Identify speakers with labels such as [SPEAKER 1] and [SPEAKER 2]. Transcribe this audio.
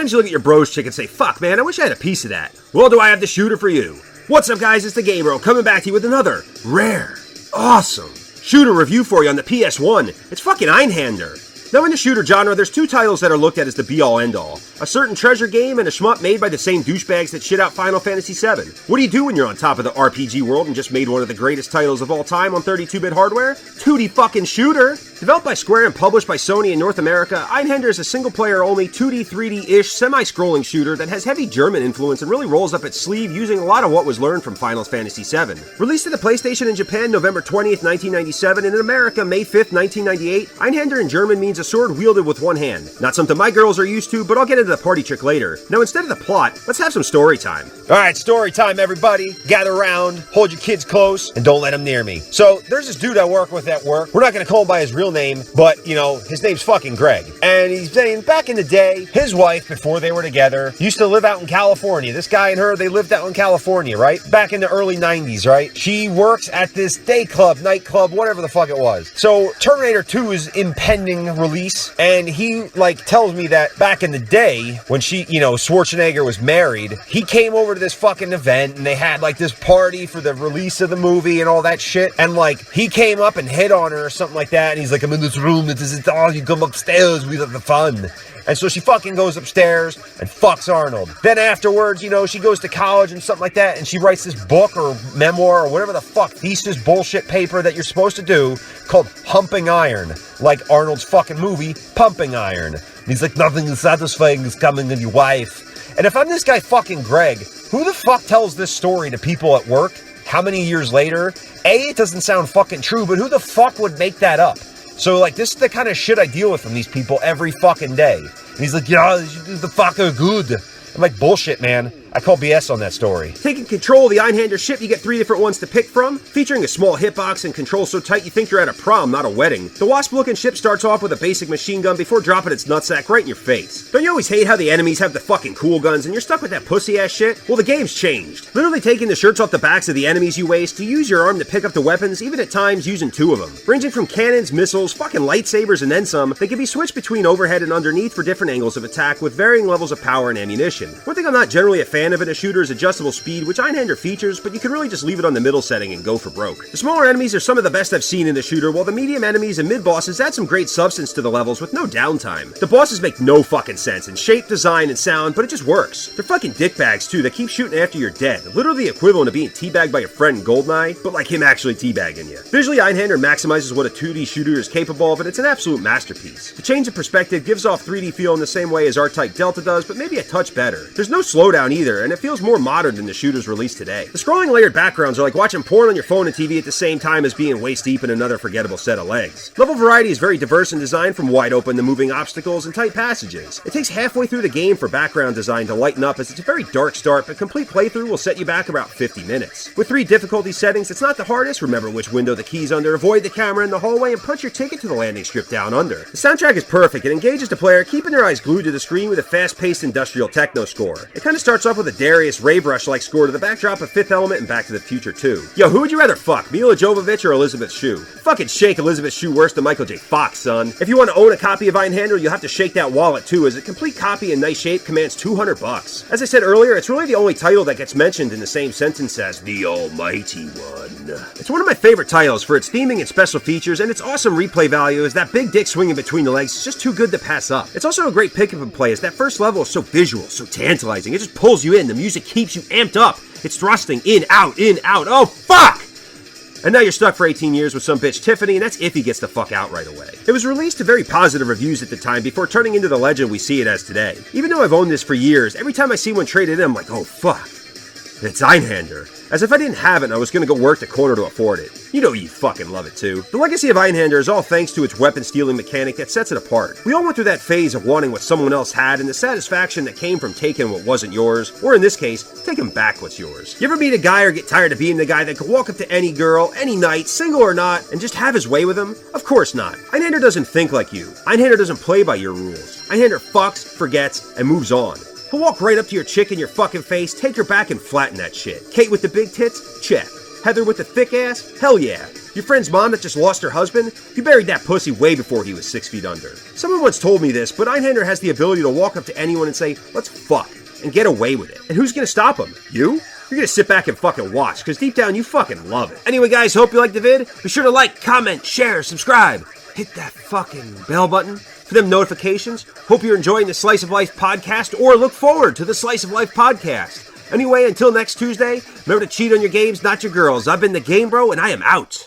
[SPEAKER 1] Sometimes you look at your bro's chick and say, fuck man, I wish I had a piece of that. Well, do I have the shooter for you? What's up guys, it's the Game Bro coming back to you with another rare, awesome shooter review for you on the PS1. It's fucking Einhander. Now in the shooter genre, there's two titles that are looked at as the be-all end-all. A certain treasure game and a shmup made by the same douchebags that shit out Final Fantasy VII. What do you do when you're on top of the RPG world and just made one of the greatest titles of all time on 32-bit hardware? 2D fucking shooter! Developed by Square and published by Sony in North America, Einhander is a single-player only 2D, 3D-ish semi-scrolling shooter that has heavy German influence and really rolls up its sleeve using a lot of what was learned from Final Fantasy VII. Released to the PlayStation in Japan November 20th, 1997 and in America May 5th, 1998, Einhander in German means a sword wielded with one hand. Not something my girls are used to, but I'll get into the party trick later. Now instead of the plot, let's have some story time. Alright, story time everybody. Gather around, hold your kids close, and don't let them near me. So, there's this dude I work with at work. We're not gonna call him by his real name, but, you know, his name's fucking Greg. And he's saying back in the day, his wife, before they were together, used to live out in California. This guy and her, they lived out in California, right? Back in the early 90s, right? She works at this day club, nightclub, whatever the fuck it was. So, Terminator 2 is impending release, and he, like, tells me that back in the day, when she, you know, Schwarzenegger was married, he came over to this fucking event, and they had, like, this party for the release of the movie and all that shit, and, like, he came up and hit on her or something like that, and he's like, I'm in this room, this isn't all, you come upstairs, we have the fun. And so she fucking goes upstairs and fucks Arnold. Then afterwards, you know, she goes to college and something like that, and she writes this book or memoir or whatever the fuck thesis bullshit paper that you're supposed to do called Humping Iron. Like Arnold's fucking movie, Pumping Iron. And he's like, nothing is satisfying is coming in your wife. And if I'm this guy fucking Greg, who the fuck tells this story to people at work? How many years later? A, it doesn't sound fucking true, but who the fuck would make that up? So, like, this is the kind of shit I deal with from these people every fucking day. And he's like, yeah, the fuck are good. I'm like, bullshit, man. I call BS on that story. Taking control of the Einhander ship, you get 3 different ones to pick from, featuring a small hitbox and controls so tight you think you're at a prom, not a wedding. The Wasp-looking ship starts off with a basic machine gun before dropping its nutsack right in your face. Don't you always hate how the enemies have the fucking cool guns and you're stuck with that pussy-ass shit? Well, the game's changed. Literally taking the shirts off the backs of the enemies you waste, you use your arm to pick up the weapons, even at times using 2 of them. Ranging from cannons, missiles, fucking lightsabers, and then some, they can be switched between overhead and underneath for different angles of attack with varying levels of power and ammunition. One thing I'm not generally a fan of in a shooter is adjustable speed, which Einhander features, but you can really just leave it on the middle setting and go for broke. The smaller enemies are some of the best I've seen in the shooter, while the medium enemies and mid-bosses add some great substance to the levels with no downtime. The bosses make no fucking sense in shape, design, and sound, but it just works. They're fucking dickbags too that keep shooting after you're dead, literally the equivalent of being teabagged by your friend in Goldeneye, but like him actually teabagging you. Visually, Einhander maximizes what a 2D shooter is capable of, and it's an absolute masterpiece. The change of perspective gives off 3D feel in the same way as R-Type Delta does, but maybe a touch better. There's no slowdown either, and it feels more modern than the shooters released today. The scrolling layered backgrounds are like watching porn on your phone and TV at the same time as being waist deep in another forgettable set of legs. Level variety is very diverse in design, from wide open to moving obstacles and tight passages. It takes halfway through the game for background design to lighten up, as it's a very dark start, but complete playthrough will set you back about 50 minutes. With 3 difficulty settings, it's not the hardest. Remember which window the key's under, avoid the camera in the hallway, and punch your ticket to the landing strip down under. The soundtrack is perfect and engages the player, keeping their eyes glued to the screen with a fast-paced industrial techno score. It kind of starts off with a Darius Ray Brush-like score to the backdrop of Fifth Element and Back to the Future 2. Yo, who would you rather fuck, Mila Jovovich or Elizabeth Shue? Fucking shake Elizabeth Shue worse than Michael J. Fox, son. If you want to own a copy of Einhander, you'll have to shake that wallet too, as a complete copy in nice shape commands $200. As I said earlier, it's really the only title that gets mentioned in the same sentence as the Almighty One. It's one of my favorite titles for its theming and special features, and its awesome replay value as that big dick swinging between the legs is just too good to pass up. It's also a great pick-up and play, as that first level is so visual, so tantalizing. It just pulls you in, the music keeps you amped up. It's thrusting in, out, oh fuck! And now you're stuck for 18 years with some bitch Tiffany, and that's if he gets the fuck out right away. It was released to very positive reviews at the time before turning into the legend we see it as today. Even though I've owned this for years, every time I see one traded in, I'm like, oh fuck, it's Einhander. As if I didn't have it and I was gonna go work the corner to afford it. You know you fucking love it too. The legacy of Einhander is all thanks to its weapon stealing mechanic that sets it apart. We all went through that phase of wanting what someone else had and the satisfaction that came from taking what wasn't yours, or in this case, taking back what's yours. You ever meet a guy or get tired of being the guy that could walk up to any girl, any night, single or not, and just have his way with him? Of course not. Einhander doesn't think like you. Einhander doesn't play by your rules. Einhander fucks, forgets, and moves on. He'll walk right up to your chick in your fucking face, take her back and flatten that shit. Kate with the big tits? Check. Heather with the thick ass? Hell yeah. Your friend's mom that just lost her husband? You buried that pussy way before he was 6 feet under. Someone once told me this, but Einhander has the ability to walk up to anyone and say, let's fuck, and get away with it. And who's gonna stop him? You? You're gonna sit back and fucking watch, because deep down you fucking love it. Anyway guys, hope you liked the vid. Be sure to like, comment, share, subscribe. Hit that fucking bell button for them notifications. Hope you're enjoying the Slice of Life podcast, or look forward to the Slice of Life podcast. Anyway, until next Tuesday, remember to cheat on your games, not your girls. I've been the Game Bro, and I am out.